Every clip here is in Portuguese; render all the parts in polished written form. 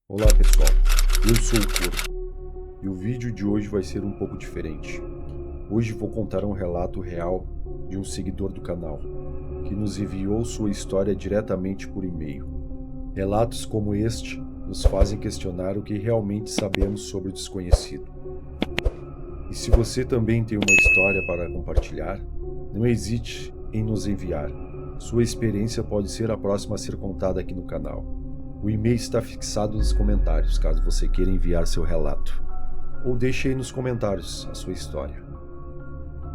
Olá pessoal, eu sou o Corvo e o vídeo de hoje vai ser um pouco diferente. Hoje vou contar um relato real de um seguidor do canal, que nos enviou sua história diretamente por e-mail. Relatos como este nos fazem questionar o que realmente sabemos sobre o desconhecido. E se você também tem uma história para compartilhar, não hesite em nos enviar. Sua experiência pode ser a próxima a ser contada aqui no canal. O e-mail está fixado nos comentários, caso você queira enviar seu relato. Ou deixe aí nos comentários a sua história.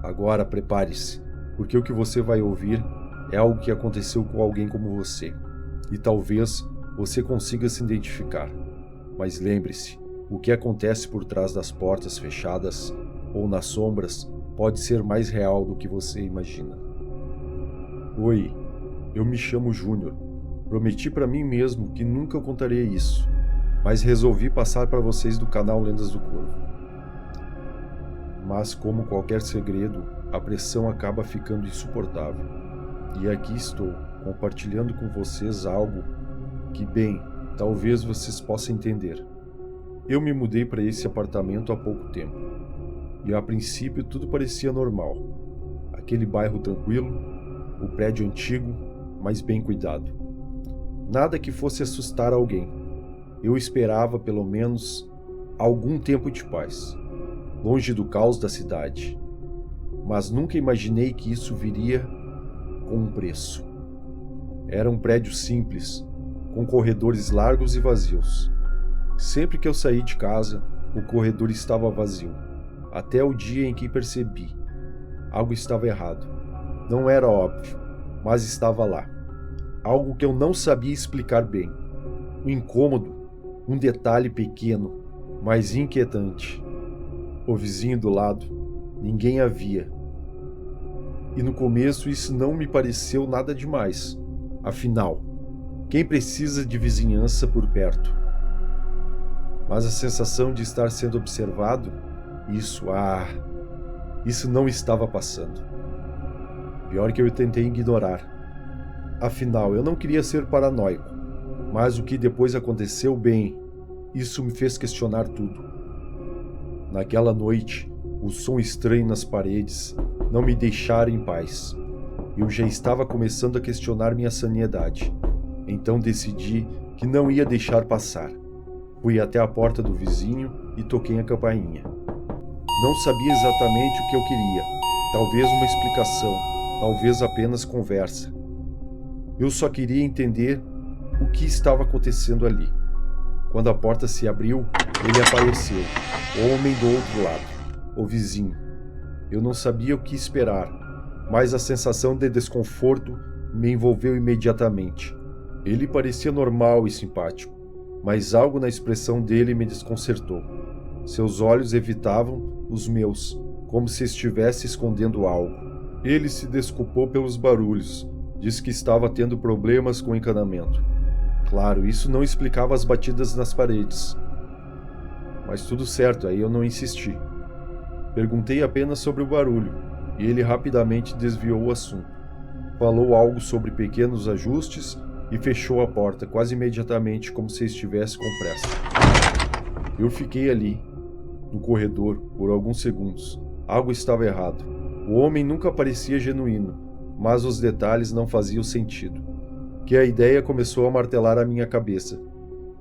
Agora prepare-se, porque o que você vai ouvir é algo que aconteceu com alguém como você. E talvez você consiga se identificar. Mas lembre-se, o que acontece por trás das portas fechadas ou nas sombras pode ser mais real do que você imagina. Oi, eu me chamo Júnior. Prometi para mim mesmo que nunca contaria isso, mas resolvi passar para vocês do canal Lendas do Corvo. Mas como qualquer segredo, a pressão acaba ficando insuportável. E aqui estou, compartilhando com vocês algo que, bem, talvez vocês possam entender. Eu me mudei para esse apartamento há pouco tempo, e a princípio tudo parecia normal. Aquele bairro tranquilo, o prédio antigo, mas bem cuidado. Nada que fosse assustar alguém. Eu esperava pelo menos algum tempo de paz, longe do caos da cidade. Mas nunca imaginei que isso viria com um preço. Era um prédio simples, com corredores largos e vazios. Sempre que eu saí de casa, o corredor estava vazio, até o dia em que percebi. Algo estava errado. Não era óbvio, mas estava lá. Algo que eu não sabia explicar bem. Um incômodo, um detalhe pequeno, mas inquietante. O vizinho do lado, ninguém havia. E no começo isso não me pareceu nada demais. Afinal, quem precisa de vizinhança por perto? Mas a sensação de estar sendo observado, isso não estava passando. Pior que eu tentei ignorar. Afinal, eu não queria ser paranoico, mas o que depois aconteceu, bem, isso me fez questionar tudo. Naquela noite, o som estranho nas paredes não me deixara em paz. Eu já estava começando a questionar minha sanidade, então decidi que não ia deixar passar. Fui até a porta do vizinho e toquei a campainha. Não sabia exatamente o que eu queria, talvez uma explicação, talvez apenas conversa. Eu só queria entender o que estava acontecendo ali. Quando a porta se abriu, ele apareceu, o homem do outro lado, o vizinho. Eu não sabia o que esperar, mas a sensação de desconforto me envolveu imediatamente. Ele parecia normal e simpático, mas algo na expressão dele me desconcertou. Seus olhos evitavam os meus, como se estivesse escondendo algo. Ele se desculpou pelos barulhos. Disse que estava tendo problemas com o encanamento. Claro, isso não explicava as batidas nas paredes. Mas tudo certo, aí eu não insisti. Perguntei apenas sobre o barulho, e ele rapidamente desviou o assunto. Falou algo sobre pequenos ajustes e fechou a porta quase imediatamente, como se estivesse com pressa. Eu fiquei ali, no corredor, por alguns segundos. Algo estava errado. O homem nunca parecia genuíno, mas os detalhes não faziam sentido. Que a ideia começou a martelar a minha cabeça.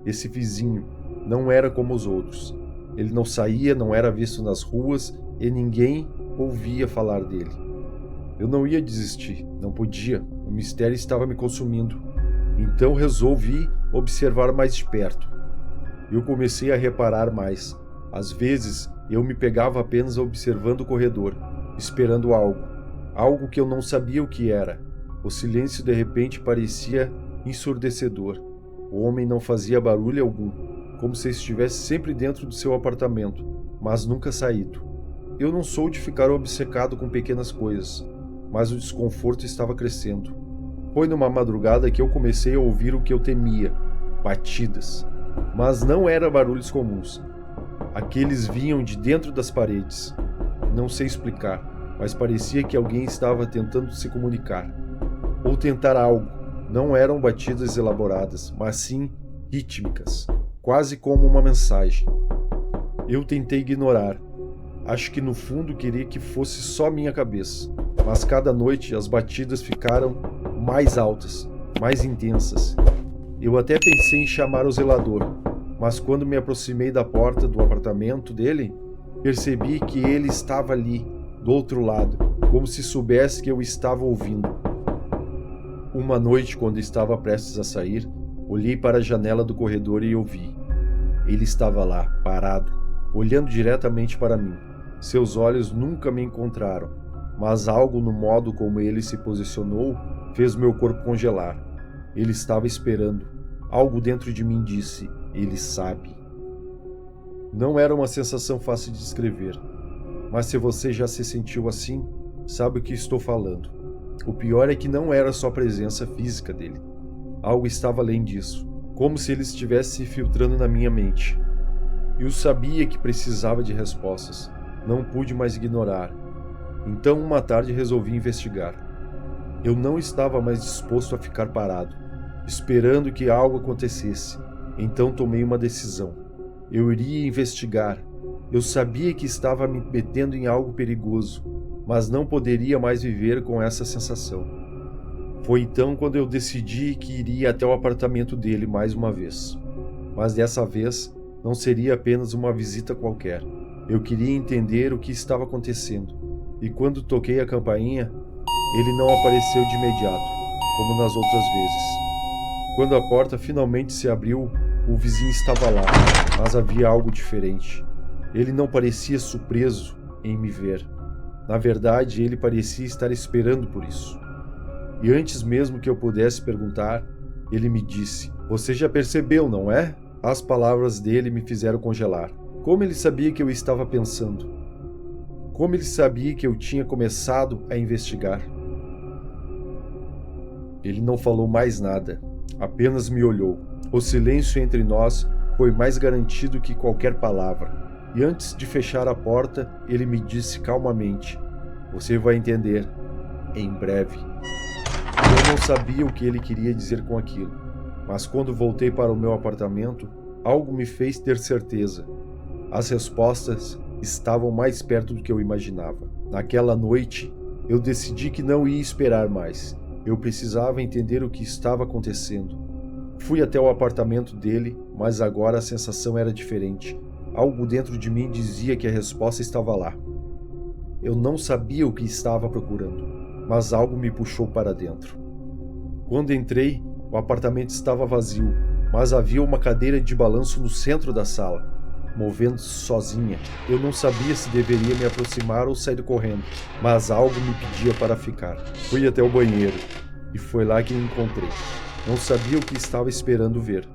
Esse vizinho não era como os outros. Ele não saía, não era visto nas ruas e ninguém ouvia falar dele. Eu não ia desistir, não podia. O mistério estava me consumindo. Então resolvi observar mais de perto. Eu comecei a reparar mais. Às vezes eu me pegava apenas observando o corredor, esperando algo. Algo que eu não sabia o que era. O silêncio de repente parecia ensurdecedor. O homem não fazia barulho algum, como se estivesse sempre dentro do seu apartamento, mas nunca saído. Eu não sou de ficar obcecado com pequenas coisas, mas o desconforto estava crescendo. Foi numa madrugada que eu comecei a ouvir o que eu temia, batidas. Mas não eram barulhos comuns. Aqueles vinham de dentro das paredes. Não sei explicar, mas parecia que alguém estava tentando se comunicar, ou tentar algo. Não eram batidas elaboradas, mas sim rítmicas. quase como uma mensagem. Eu tentei ignorar. Acho que no fundo queria que fosse só minha cabeça. Mas cada noite as batidas ficaram mais altas, mais intensas. Eu até pensei em chamar o zelador, mas quando me aproximei da porta do apartamento dele, percebi que ele estava ali, do outro lado, como se soubesse que eu estava ouvindo. Uma noite, quando estava prestes a sair, olhei para a janela do corredor e ouvi. Ele estava lá, parado, olhando diretamente para mim. Seus olhos nunca me encontraram, mas algo no modo como ele se posicionou fez meu corpo congelar. Ele estava esperando. Algo dentro de mim disse: ele sabe. Não era uma sensação fácil de descrever, mas se você já se sentiu assim, sabe o que estou falando. O pior é que não era só a presença física dele. Algo estava além disso, como se ele estivesse se filtrando na minha mente. Eu sabia que precisava de respostas. Não pude mais ignorar. Então, uma tarde, resolvi investigar. Eu não estava mais disposto a ficar parado, esperando que algo acontecesse. Então, tomei uma decisão. Eu iria investigar. Eu sabia que estava me metendo em algo perigoso, mas não poderia mais viver com essa sensação. Foi então quando eu decidi que iria até o apartamento dele mais uma vez. Mas dessa vez, não seria apenas uma visita qualquer. Eu queria entender o que estava acontecendo, e quando toquei a campainha, ele não apareceu de imediato, como nas outras vezes. Quando a porta finalmente se abriu, o vizinho estava lá, mas havia algo diferente. Ele não parecia surpreso em me ver. Na verdade, ele parecia estar esperando por isso. E antes mesmo que eu pudesse perguntar, ele me disse: "Você já percebeu, não é?" As palavras dele me fizeram congelar. Como ele sabia que eu estava pensando? Como ele sabia que eu tinha começado a investigar? Ele não falou mais nada, apenas me olhou. O silêncio entre nós foi mais garantido que qualquer palavra. E antes de fechar a porta, ele me disse calmamente: "Você vai entender, em breve." Eu não sabia o que ele queria dizer com aquilo, mas quando voltei para o meu apartamento, algo me fez ter certeza. As respostas estavam mais perto do que eu imaginava. Naquela noite, eu decidi que não ia esperar mais. Eu precisava entender o que estava acontecendo. Fui até o apartamento dele, mas agora a sensação era diferente. Algo dentro de mim dizia que a resposta estava lá. Eu não sabia o que estava procurando, mas algo me puxou para dentro. Quando entrei, o apartamento estava vazio, mas havia uma cadeira de balanço no centro da sala, movendo-se sozinha. Eu não sabia se deveria me aproximar ou sair correndo, mas algo me pedia para ficar. Fui até o banheiro, e foi lá que o encontrei. Não sabia o que estava esperando ver,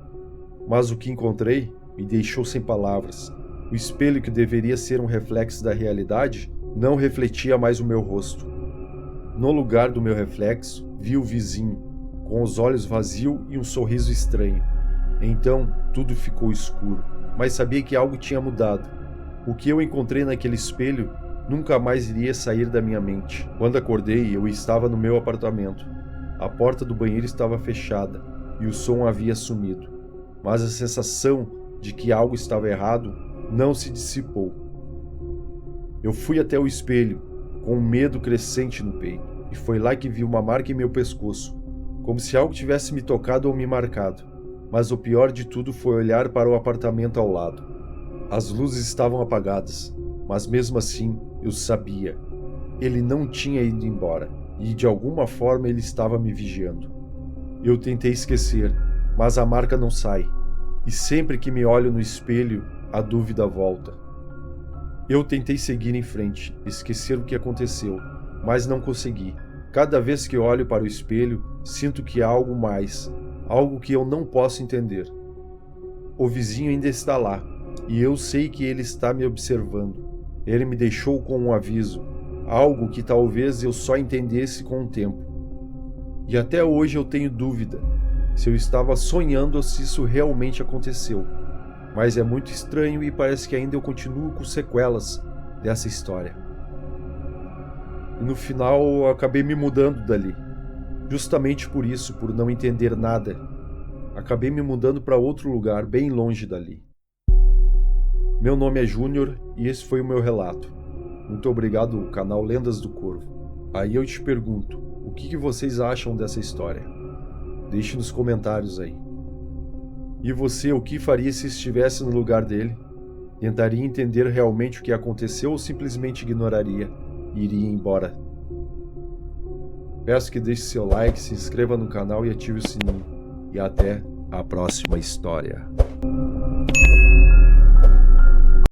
mas o que encontrei me deixou sem palavras. O espelho, que deveria ser um reflexo da realidade, não refletia mais o meu rosto. No lugar do meu reflexo, vi o vizinho, com os olhos vazios e um sorriso estranho. Então, tudo ficou escuro, mas sabia que algo tinha mudado. O que eu encontrei naquele espelho nunca mais iria sair da minha mente. Quando acordei, eu estava no meu apartamento. A porta do banheiro estava fechada e o som havia sumido, mas a sensação de que algo estava errado não se dissipou. Eu fui até o espelho, com um medo crescente no peito, e foi lá que vi uma marca em meu pescoço, como se algo tivesse me tocado ou me marcado. Mas o pior de tudo foi olhar para o apartamento ao lado. As luzes estavam apagadas, mas mesmo assim eu sabia. Ele não tinha ido embora, e de alguma forma ele estava me vigiando. Eu tentei esquecer, mas a marca não sai, e sempre que me olho no espelho, a dúvida volta. Eu tentei seguir em frente, esquecer o que aconteceu, mas não consegui. Cada vez que olho para o espelho, sinto que há algo mais, algo que eu não posso entender. O vizinho ainda está lá, e eu sei que ele está me observando. Ele me deixou com um aviso, algo que talvez eu só entendesse com o tempo. E até hoje eu tenho dúvida se eu estava sonhando ou se isso realmente aconteceu. Mas é muito estranho e parece que ainda eu continuo com sequelas dessa história. E no final eu acabei me mudando dali. Justamente por isso, por não entender nada. acabei me mudando para outro lugar bem longe dali. Meu nome é Júnior e esse foi o meu relato. Muito obrigado ao canal Lendas do Corvo. Aí eu te pergunto, o que vocês acham dessa história? Deixe nos comentários aí. E você, o que faria se estivesse no lugar dele? Tentaria entender realmente o que aconteceu ou simplesmente ignoraria e iria embora? Peço que deixe seu like, se inscreva no canal e ative o sininho. E até a próxima história.